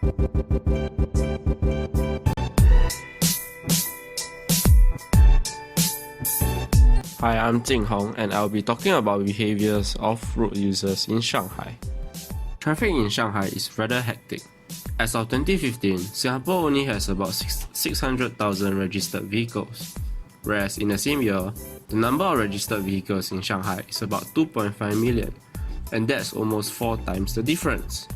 Hi, I'm Jing Hong, and I'll be talking about behaviors of road users in Shanghai. Traffic in Shanghai is rather hectic. As of 2015, Singapore only has about 600,000 registered vehicles, whereas in the same year, the number of registered vehicles in Shanghai is about 2.5 million, and that's almost 4 times the difference.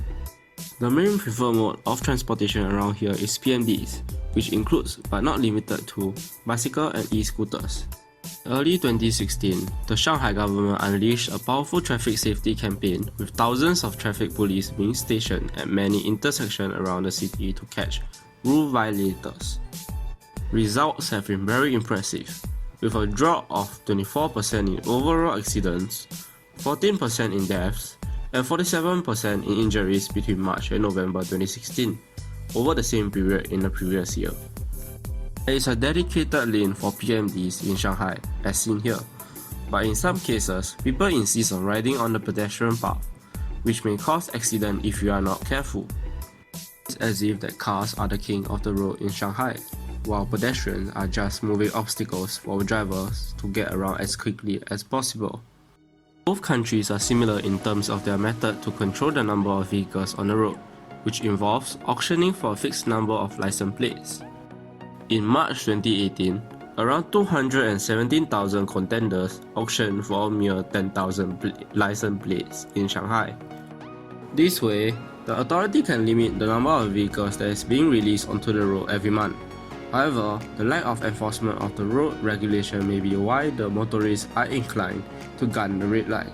The main preferred mode of transportation around here is PMDs, which includes but not limited to bicycle and e-scooters. Early 2016, the Shanghai government unleashed a powerful traffic safety campaign with thousands of traffic police being stationed at many intersections around the city to catch rule violators. Results have been very impressive, with a drop of 24% in overall accidents, 14% in deaths, and 47% in injuries between March and November 2016, over the same period in the previous year. There is a dedicated lane for PMDs in Shanghai, as seen here, but in some cases, people insist on riding on the pedestrian path, which may cause accident if you are not careful. It's as if that cars are the king of the road in Shanghai, while pedestrians are just moving obstacles for drivers to get around as quickly as possible. Both countries are similar in terms of their method to control the number of vehicles on the road, which involves auctioning for a fixed number of license plates. In March 2018, around 217,000 contenders auctioned for a mere 10,000 license plates in Shanghai. This way, the authority can limit the number of vehicles that is being released onto the road every month. However, the lack of enforcement of the road regulation may be why the motorists are inclined to gun the red light.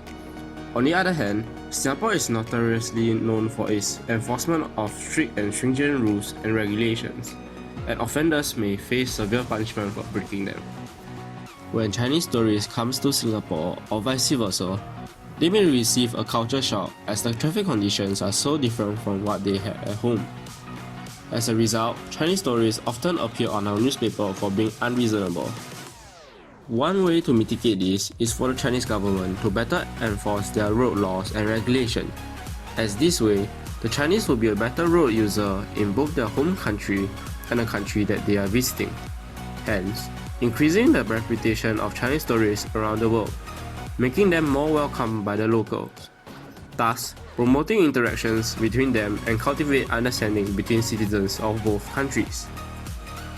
On the other hand, Singapore is notoriously known for its enforcement of strict and stringent rules and regulations, and offenders may face severe punishment for breaking them. When Chinese tourists come to Singapore or vice versa, they may receive a culture shock as the traffic conditions are so different from what they had at home. As a result, Chinese tourists often appear on our newspaper for being unreasonable. One way to mitigate this is for the Chinese government to better enforce their road laws and regulations, as this way, the Chinese will be a better road user in both their home country and the country that they are visiting, hence increasing the reputation of Chinese tourists around the world, making them more welcomed by the locals, thus promoting interactions between them and cultivate understanding between citizens of both countries.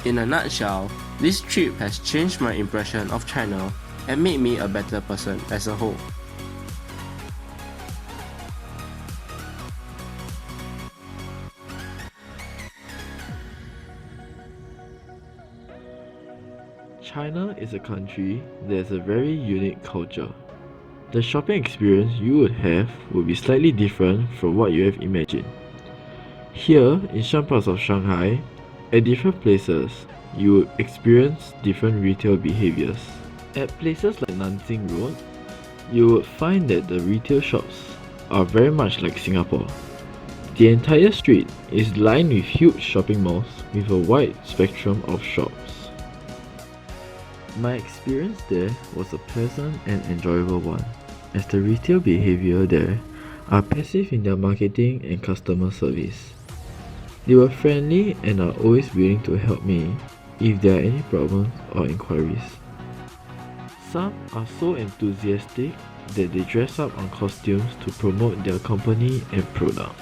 In a nutshell, this trip has changed my impression of China and made me a better person as a whole. China is a country that has a very unique culture. The shopping experience you would have would be slightly different from what you have imagined. Here, in some parts of Shanghai, at different places, you would experience different retail behaviors. At places like Nanjing Road, you would find that the retail shops are very much like Singapore. The entire street is lined with huge shopping malls with a wide spectrum of shops. My experience there was a pleasant and enjoyable one, as the retail behavior there are passive in their marketing and customer service. They were friendly and are always willing to help me if there are any problems or inquiries. Some are so enthusiastic that they dress up on costumes to promote their company and product.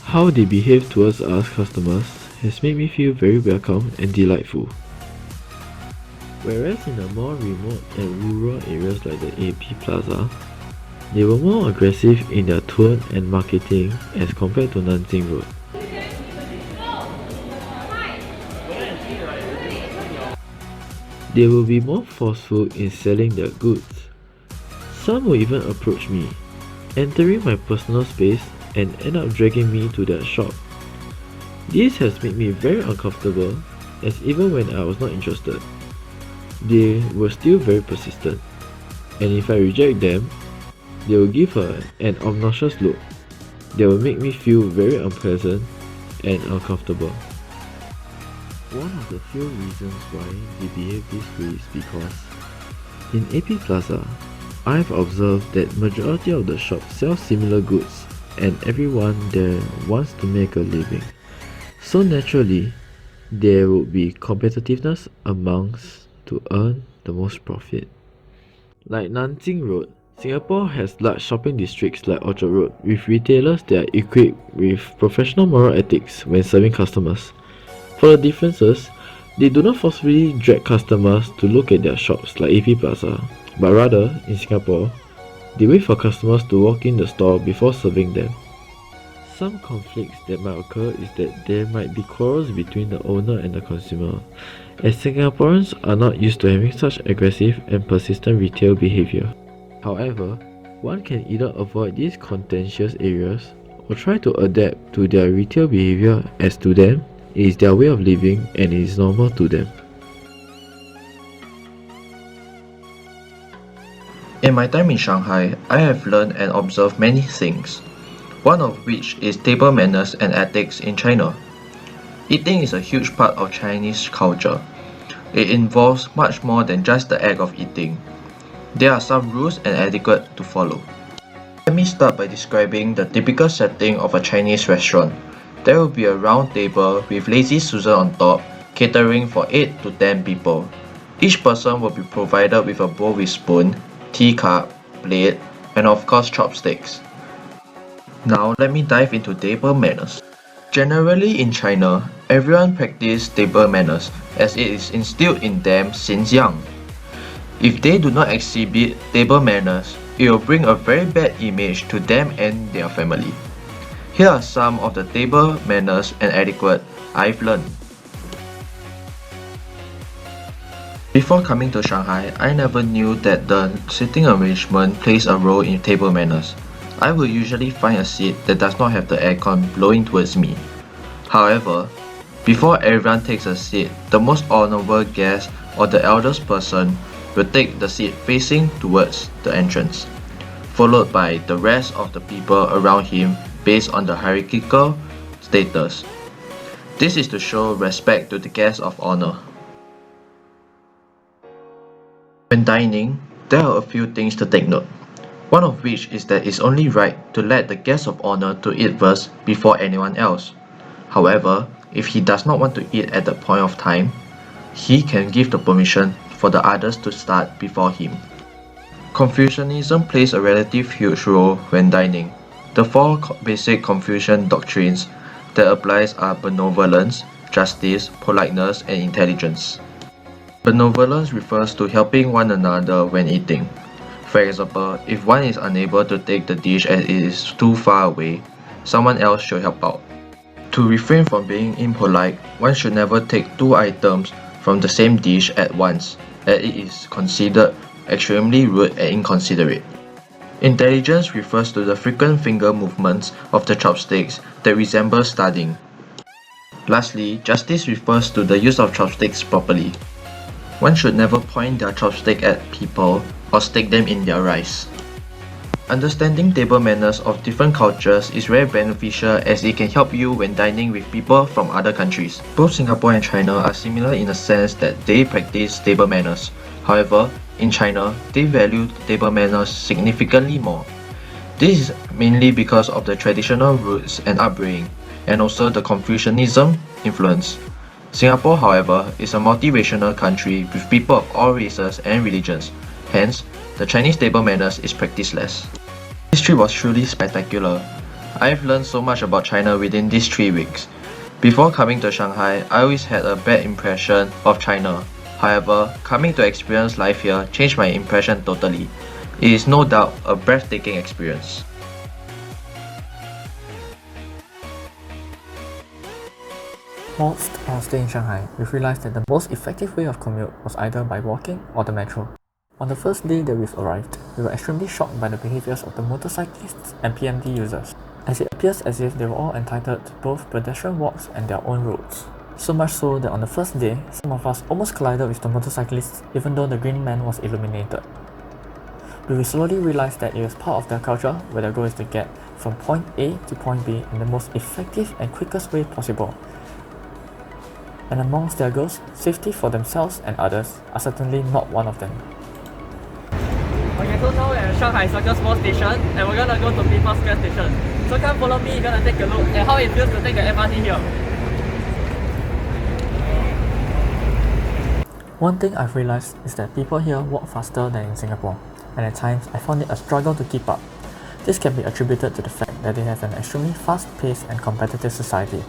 How they behave towards us customers has made me feel very welcome and delightful. Whereas in the more remote and rural areas like the AP Plaza, they were more aggressive in their tone and marketing as compared to Nanjing Road. They will be more forceful in selling their goods. Some will even approach me, entering my personal space and end up dragging me to their shop. This has made me very uncomfortable, as even when I was not interested, they were still very persistent, and if I reject them, they will give an obnoxious look that will make me feel very unpleasant and uncomfortable. One of the few reasons why they behave this way is because in AP Plaza, I've observed that majority of the shops sell similar goods and everyone there wants to make a living. So naturally, there would be competitiveness amongst to earn the most profit. Like Nanjing Road, Singapore has large shopping districts like Orchard Road with retailers that are equipped with professional moral ethics when serving customers. For the differences, they do not forcefully drag customers to look at their shops like AP Plaza, but rather, in Singapore, they wait for customers to walk in the store before serving them. Some conflicts that might occur is that there might be quarrels between the owner and the consumer, as Singaporeans are not used to having such aggressive and persistent retail behavior. However, one can either avoid these contentious areas or try to adapt to their retail behavior, as to them, it is their way of living and it is normal to them. In my time in Shanghai, I have learned and observed many things, one of which is table manners and ethics in China. Eating is a huge part of Chinese culture. It involves much more than just the act of eating. There are some rules and etiquette to follow. Let me start by describing the typical setting of a Chinese restaurant. There will be a round table with lazy Susan on top, catering for 8 to 10 people. Each person will be provided with a bowl with spoon, teacup, plate, and of course chopsticks. Now let me dive into table manners. Generally in China, everyone practices table manners as it is instilled in them since young. If they do not exhibit table manners, it will bring a very bad image to them and their family. Here are some of the table manners and etiquette I've learned. Before coming to Shanghai, I never knew that the seating arrangement plays a role in table manners. I will usually find a seat that does not have the aircon blowing towards me. However, before everyone takes a seat, the most honorable guest or the eldest person will take the seat facing towards the entrance, followed by the rest of the people around him based on the hierarchical status. This is to show respect to the guest of honor. When dining, there are a few things to take note. One of which is that it's only right to let the guest of honor to eat first before anyone else. However, if he does not want to eat at that point of time, he can give the permission for the others to start before him. Confucianism plays a relatively huge role when dining. The four basic Confucian doctrines that applies are benevolence, justice, politeness, and intelligence. Benevolence refers to helping one another when eating. For example, if one is unable to take the dish as it is too far away, someone else should help out. To refrain from being impolite, one should never take 2 items from the same dish at once, as it is considered extremely rude and inconsiderate. Intelligence refers to the frequent finger movements of the chopsticks that resemble studying. Lastly, justice refers to the use of chopsticks properly. One should never point their chopstick at people or stick them in their rice. Understanding table manners of different cultures is very beneficial as it can help you when dining with people from other countries. Both Singapore and China are similar in the sense that they practice table manners. However, in China, they value table manners significantly more. This is mainly because of the traditional roots and upbringing, and also the Confucianism influence. Singapore, however, is a multiracial country with people of all races and religions. Hence, the Chinese table manners is practiced less. This trip was truly spectacular. I've learned so much about China within these 3 weeks. Before coming to Shanghai, I always had a bad impression of China. However, coming to experience life here changed my impression totally. It is no doubt a breathtaking experience. Whilst I was staying in Shanghai, we realized that the most effective way of commute was either by walking or the metro. On the first day that we've arrived, we were extremely shocked by the behaviors of the motorcyclists and PMD users, as it appears as if they were all entitled to both pedestrian walks and their own roads. So much so that on the first day, some of us almost collided with the motorcyclists even though the green man was illuminated. We will slowly realize that it is part of their culture where their goal is to get from point A to point B in the most effective and quickest way possible. And amongst their goals, safety for themselves and others are certainly not one of them. Okay, so now we're at Shanghai Circle Small Station and we're gonna go to People's Square Station. So come follow me, you're gonna take a look at how it feels to take the MRT here. One thing I've realized is that people here walk faster than in Singapore, and at times I found it a struggle to keep up. This can be attributed to the fact that they have an extremely fast-paced and competitive society,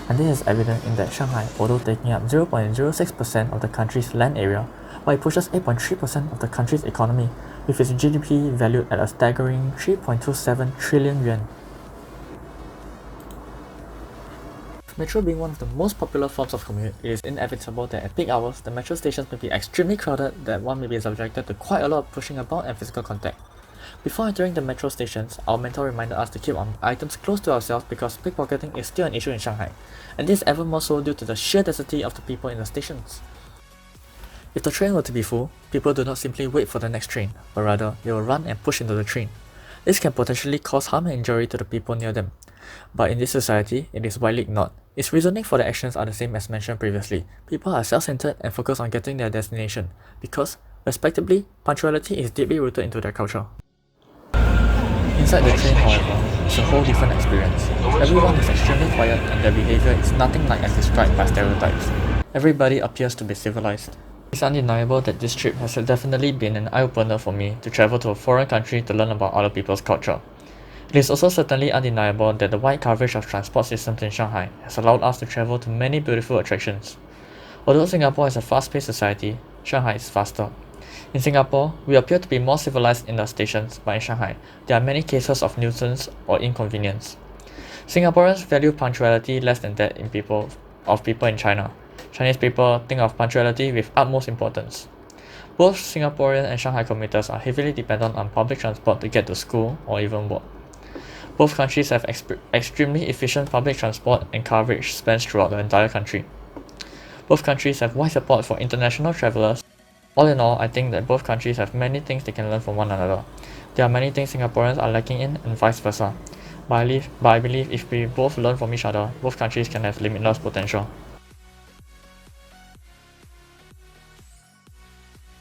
and this is evident in that Shanghai, although taking up 0.06% of the country's land area, while it pushes 8.3% of the country's economy, with its GDP valued at a staggering 3.27 trillion yuan. Metro being one of the most popular forms of commute, it is inevitable that at peak hours, the metro stations may be extremely crowded, that one may be subjected to quite a lot of pushing about and physical contact. Before entering the metro stations, our mentor reminded us to keep our items close to ourselves because pickpocketing is still an issue in Shanghai, and this is ever more so due to the sheer density of the people in the stations. If the train were to be full, people do not simply wait for the next train, but rather they will run and push into the train. This can potentially cause harm and injury to the people near them. But in this society, it is widely ignored. Its reasoning for the actions are the same as mentioned previously. People are self-centered and focus on getting their destination, because, respectively, punctuality is deeply rooted into their culture. Inside the train, however, it's a whole different experience. Everyone is extremely quiet and their behavior is nothing like as described by stereotypes. Everybody appears to be civilized. It's undeniable that this trip has definitely been an eye-opener for me to travel to a foreign country to learn about other people's culture. It is also certainly undeniable that the wide coverage of transport systems in Shanghai has allowed us to travel to many beautiful attractions. Although Singapore is a fast-paced society, Shanghai is faster. In Singapore, we appear to be more civilized in the stations, but in Shanghai, there are many cases of nuisance or inconvenience. Singaporeans value punctuality less than that in people in China. Chinese people think of punctuality with utmost importance. Both Singaporean and Shanghai commuters are heavily dependent on public transport to get to school or even work. Both countries have extremely efficient public transport and coverage spans throughout the entire country. Both countries have wide support for international travelers. All in all, I think that both countries have many things they can learn from one another. There are many things Singaporeans are lacking in and vice versa. But I believe if we both learn from each other, both countries can have limitless potential.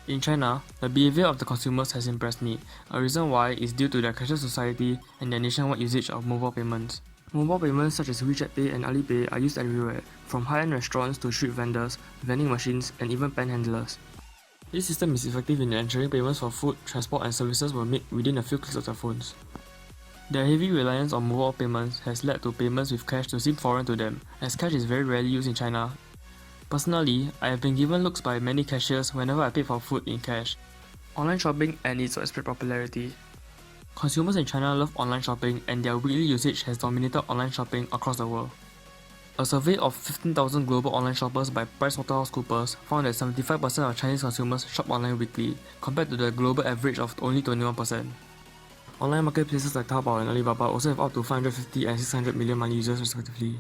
In China, the behavior of the consumers has impressed me. A reason why is due to their cashless society and their nationwide usage of mobile payments. Mobile payments such as WeChat Pay and Alipay are used everywhere, from high-end restaurants to street vendors, vending machines, and even panhandlers. This system is effective in ensuring payments for food, transport, and services were made within a few clicks of their phones. Their heavy reliance on mobile payments has led to payments with cash to seem foreign to them, as cash is very rarely used in China. Personally, I have been given looks by many cashiers whenever I pay for food in cash. Online shopping and its widespread popularity. Consumers in China love online shopping and their weekly usage has dominated online shopping across the world. A survey of 15,000 global online shoppers by PricewaterhouseCoopers found that 75% of Chinese consumers shop online weekly, compared to the global average of only 21%. Online marketplaces like Taobao and Alibaba also have up to 550 and 600 million monthly users respectively.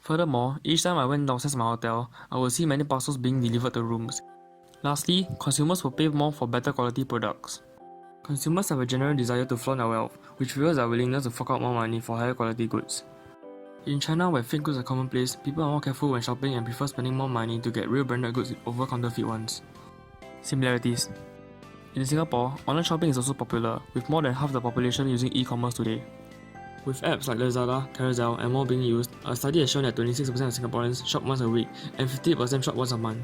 Furthermore, each time I went downstairs to my hotel, I would see many parcels being delivered to rooms. Lastly, consumers will pay more for better quality products. Consumers have a general desire to flaunt their wealth, which fuels their willingness to fork out more money for higher quality goods. In China, where fake goods are commonplace, people are more careful when shopping and prefer spending more money to get real branded goods over counterfeit ones. Similarities. In Singapore, online shopping is also popular, with more than half the population using e-commerce today. With apps like Lazada, Carousell, and more being used, a study has shown that 26% of Singaporeans shop once a week and 58% shop once a month.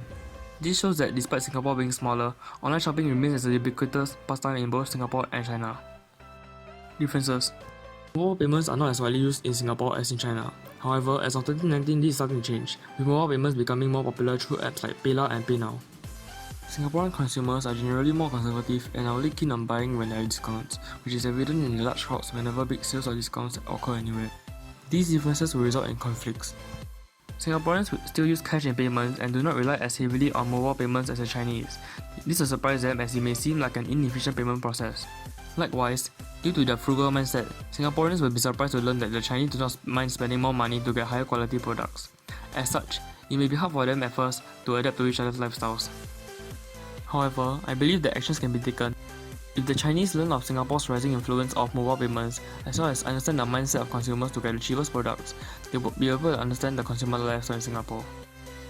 This shows that despite Singapore being smaller, online shopping remains as a ubiquitous pastime in both Singapore and China. Differences. Mobile payments are not as widely used in Singapore as in China. However, as of 2019, this is starting to change, with mobile payments becoming more popular through apps like PayLah and PayNow. Singaporean consumers are generally more conservative and are only keen on buying when there are discounts, which is evident in the large crowds whenever big sales or discounts occur anywhere. These differences will result in conflicts. Singaporeans will still use cash in payments and do not rely as heavily on mobile payments as the Chinese. This will surprise them as it may seem like an inefficient payment process. Likewise, due to their frugal mindset, Singaporeans will be surprised to learn that the Chinese do not mind spending more money to get higher quality products. As such, it may be hard for them at first to adapt to each other's lifestyles. However, I believe that actions can be taken. If the Chinese learn of Singapore's rising influence of mobile payments, as well as understand the mindset of consumers to get the cheapest products, they will be able to understand the consumer lifestyle in Singapore.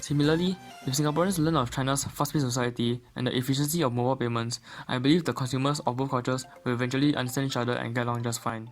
Similarly, if Singaporeans learn of China's fast-paced society and the efficiency of mobile payments, I believe the consumers of both cultures will eventually understand each other and get along just fine.